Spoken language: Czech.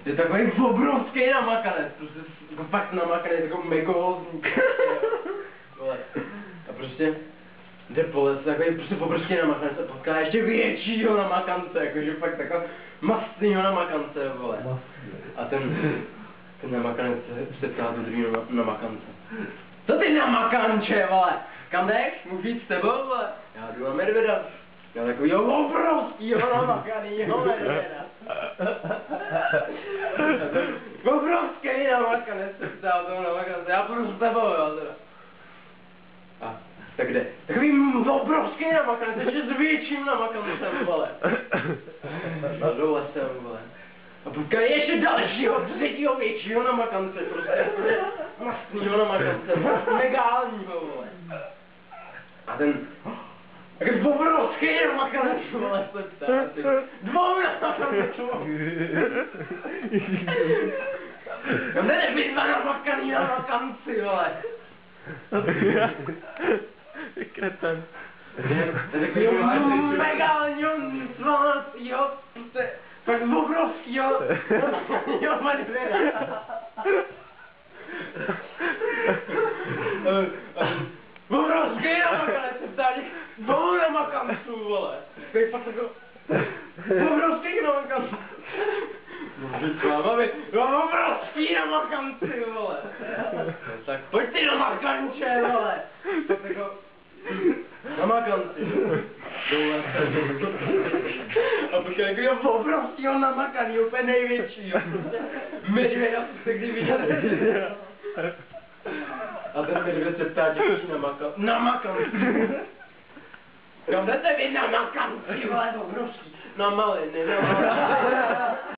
Je takový obrovský namakanec, prostě jako fakt namakanec, jako megalozní. Vole. A prostě jde po lese, takový prostě obrovský namakanec a potká ještě většího namakance, jakože fakt takový mastnýho namakance, vole. A ten namakanec se ptá do druhého namakance. Co ty namakanče, vole? Kam jdeš? Můžu jít s tebou, vole? Já jdu na medvěda. Já takovýho obrovskýho namakanýho medvěda. Obrovský namakanec se ptá toho namakance. Já půjdu s tebou, jo, teda. A tak jde. Takový obrovský namakanec, ještě s větším namakancem, vole. A do lesem, vole. A potká ještě dalšího, třetího většího namakance, prostě mastnýho namakance, megálního, vole. A ten takový obrovský namakanec, vole, se ptá, dvou namakanců. Tam jde nebyt dva namakaný namakanci, vole. Kreten. Takovýho megálního, svalnacího, prostě tak obrovskýho namakanýho medvěda. Obrovský namakanec se ptá těch dvou namakanců, vole. To je fakt jako obrovský namakanců. Můžu s váma být, obrovský namakanci, vole. Tak pojď ty namakanče, vole. Tak jako namakanci. Dole se. A pak je jako obrovskýho namakaný, úplně největšího. Prostě medvěda, co jste kdy viděli. A ten medvěd se ptá dětí namakanci. Kam jdete vy namakanci, vole, obrovský? Na maliny, na maliny.